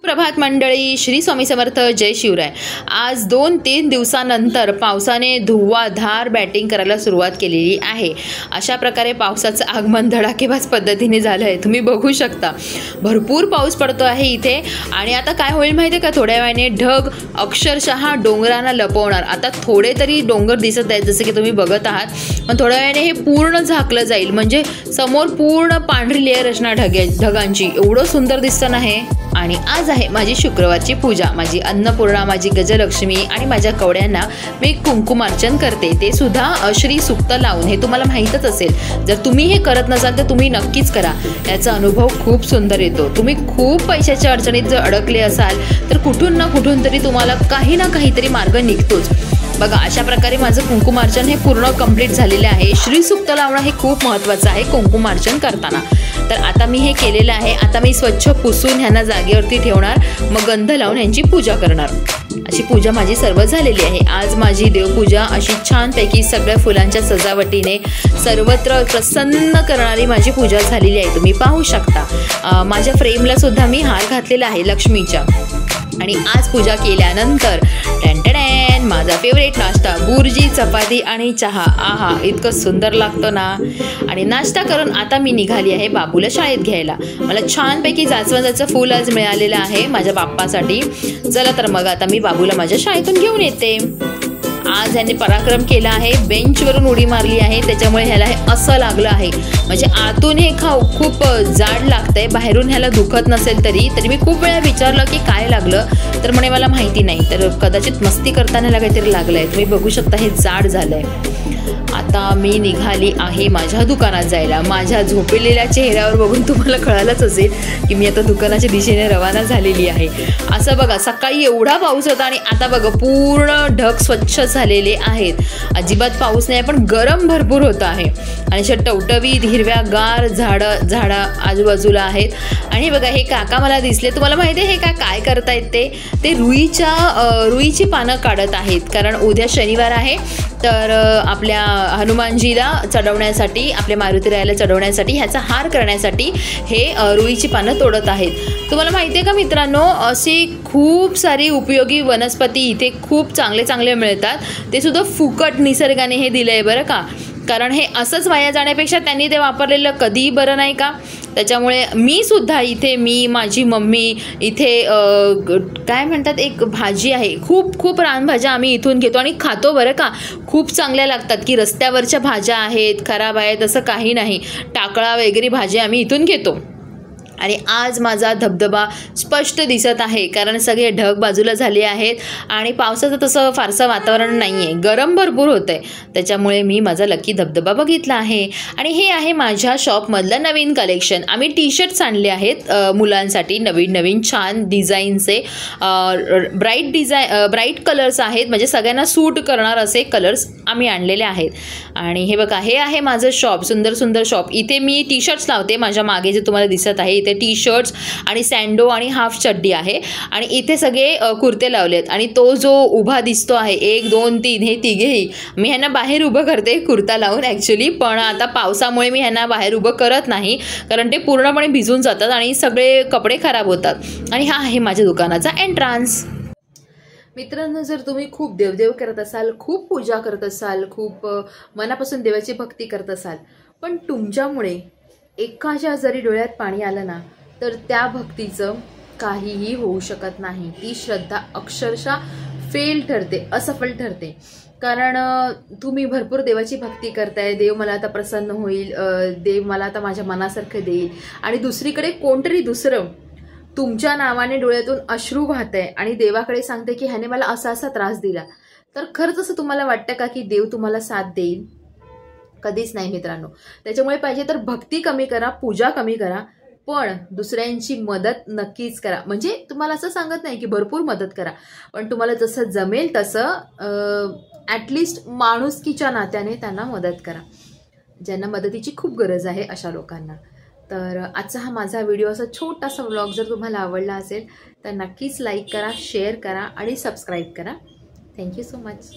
प्रभात मंडळी, श्री स्वामी समर्थ, जय शिवराय। आज 2-3 दिवसानंतर पावसाने धुव्वाधार बॅटिंग करायला सुरुवात केलेली आहे। अशा प्रकारे पावसाचं आगमन धडाकेबाज पद्धतीने झालं आहे। तुम्ही बघू शकता भरपूर पाऊस पडतो आहे इथे। आणि आता काय होईल माहिती आहे का, थोड्या वेळाने ढग अक्षरशः डोंगरांना लपवणार। आता थोडे तरी डोंगर दिसत आहेत जसे की तुम्ही बघत आहात, पण थोड्या वेळाने हे पूर्ण झाकलं जाईल, म्हणजे समोर पूर्ण पांढरी लेअर असणार ढगांची। एवढं सुंदर दिसतं ना हे। आणि आज आहे माझी शुक्रवारची पूजा, माझी अन्नपूर्णा, माझी गजलक्ष्मी आणि माझ्या कवड्यांना मी कुंकुमार्चन करते, ते सुद्धा श्री सुक्त लावून। हे तुम्हाला माहीतच असेल, जर तुम्ही हे करत नसाल तर तुम्ही नक्कीच करा, याचा अनुभव खूप सुंदर येतो। तुम्ही खूप पैशाच्या अडचणीत जर अडकले असाल तर कुठून ना कुठून तरी तुम्हाला काही ना काहीतरी मार्ग निघतोच। बघा, अशा प्रकारे माझं कुंकुमार्चन हे पूर्ण कंप्लीट झालेलं आहे। श्री सुक्त लावणं हे खूप महत्त्वाचं आहे कुंकुमार्चन करताना। तर आता मी हे केलेलं आहे। आता मी स्वच्छ पुसून ह्यांना जागेवरती ठेवणार, मग गंध लावून यांची पूजा करणार। अशी पूजा माझी सर्व झालेली आहे। आज माझी देवपूजा अशी छानपैकी सगळ्या फुलांच्या सजावटीने सर्वत्र प्रसन्न करणारी माझी पूजा झालेली आहे, तुम्ही पाहू शकता। माझ्या फ्रेमला सुद्धा मी हार घातलेला आहे लक्ष्मीच्या। आणि आज पूजा केल्यानंतर टॅन माझा फेवरेट नाश्ता, बुर्जी, चपाती आणि चहा। आहा, इतकं सुंदर लागतं ना। आणि नाश्ता करून आता मी निघाली आहे बाबूला शाळेत घ्यायला। मला छानपैकी जास्वंदाचं फूल आज मिळालेलं आहे माझ्या बाप्पासाठी। चला तर मग आता मी बाबूला माझ्या शाळेतून घेऊन येते। आज ह्याने पराक्रम केला आहे, बेंचवरून उडी मारली आहे, त्याच्यामुळे ह्याला हे असं लागलं आहे। म्हणजे आतून हे खूप जाड लागतंय, बाहेरून ह्याला दुखत नसेल तरी मी खूप वेळा विचारलं की काय लागलं, तर म्हणे मला माहिती नाही। तर कदाचित मस्ती करताना ह्याला काहीतरी लागलं आहे, तुम्ही बघू शकता हे जाड झालं आहे। आता मी निघाली आहे माझ्या दुकानात जायला। माझ्या झोपलेल्या चेहऱ्यावर बघून तुम्हाला कळालंच असेल की मी आता दुकानाच्या दिशेने रवाना झालेली आहे। असं बघा, सकाळी एवढा पाऊस होता आणि आता बघा पूर्ण ढग स्वच्छ झालेले आहेत। अजिबात पाऊस नाही, पण गरम भरपूर होत आहे। आणि अशा टवटवीत हिरव्यागार झाडं आजूबाजूला आहेत। आणि बघा, हे काका मला दिसले। तुम्हाला माहिती आहे हे काय करतायत ते रुईची पानं काढत आहेत, कारण उद्या शनिवार आहे। तर आपल्या हनुमानजीला चढवण्यासाठी, आपल्या मारुतीरायाला चढवण्यासाठी, ह्याचा हार करण्यासाठी हे रुईची पानं तोडत आहेत। तुम्हाला माहिती आहे का मित्रांनो, अशी खूप सारी उपयोगी वनस्पती इथे खूप चांगले मिळतात, ते सुद्धा फुकट निसर्गाने हे दिलं आहे बरं का। कारण हे असंच वाया जाण्यापेक्षा त्यांनी ते वापरलेलं कधीही बरं नाही का। त्याच्यामुळे मी सुद्धा इथे, माझी मम्मी इथे काय म्हणतात, एक भाजी आहे, खूप रानभाज्या आम्ही इथून घेतो आणि खातो बरं का। खूप चांगल्या लागतात, की रस्त्यावरच्या भाज्या आहेत, खराब आहेत असं काही नाही। टाकळा वगैरे भाज्या आम्ही इथून घेतो। आणि आज माझा धबधबा स्पष्ट दिसत आहे, कारण सगळे ढग बाजूला झाले आहेत आणि पावसाचं तसं फारसं वातावरण नाही आहे, गरम भरपूर होतं आहे, त्याच्यामुळे मी माझा लकी धबधबा बघितला आहे। आणि हे आहे माझ्या शॉपमधलं नवीन कलेक्शन। आम्ही टी-शर्ट्स आणले आहेत मुलांसाठी, नवीन छान डिझाईनचे, ब्राईट कलर्स आहेत, म्हणजे सगळ्यांना सूट करणार असे कलर्स आम्ही आणलेले आहेत। आणि हे बघा, हे आहे माझं शॉप, सुंदर शॉप। इथे मी टी-शर्ट्स लावते, माझ्या मागे जे तुम्हाला दिसत आहे इथे टी-शर्ट्स आणि सँडो आणि हाफ चड्डी आहे। आणि इथे सगळे कुर्ते लावलेत। आणि तो जो उभा दिसतो आहे 1, 2, 3 हे तिघेही मी ह्यांना बाहेर उभं करते कुर्ता लावून ॲक्च्युली, पण आता पावसामुळे मी ह्यांना बाहेर उभं करत नाही, कारण ते पूर्णपणे भिजून जातात आणि सगळे कपडे खराब होतात। आणि हा आहे माझ्या दुकानाचा एंट्रान्स। मित्रांनो, जर तुम्ही खूप देवदेव करत असाल, खूप पूजा करत असाल, खूप मनापासून देवाची भक्ती करत असाल, पण तुमच्यामुळे एकाच्या जरी डोळ्यात पाणी आलं ना, तर त्या भक्तीचं काहीही होऊ शकत नाही। ती श्रद्धा अक्षरशः फेल ठरते, असफल ठरते। कारण तुम्ही भरपूर देवाची भक्ती करताय, देव मला आता प्रसन्न होईल, देव मला आता माझ्या मनासारखं देईल, आणि दुसरीकडे कोणतरी दुसरं तुमच्या नावाने डोळ्यातून अश्रू वाहतंय आणि देवाकडे सांगते की ह्याने मला असा त्रास दिला, तर खरंच असं तुम्हाला वाटतं का की देव तुम्हाला साथ देईल? कधीच नाही मित्रांनो। त्याच्यामुळे पाहिजे तर भक्ती कमी करा, पूजा कमी करा, पण दुसऱ्यांची मदत नक्कीच करा। म्हणजे तुम्हाला असं सांगत नाही की भरपूर मदत करा, पण तुम्हाला जसं जमेल तसं ॲटलिस्ट माणुसकीच्या नात्याने त्यांना मदत करा, ज्यांना मदतीची खूप गरज आहे अशा लोकांना। तर आजचा हा माझा व्हिडिओ, असा छोटासा व्लॉग जर तुम्हाला आवडला असेल तर नक्कीच लाईक करा, शेअर करा आणि सबस्क्राईब करा। Thank you so much.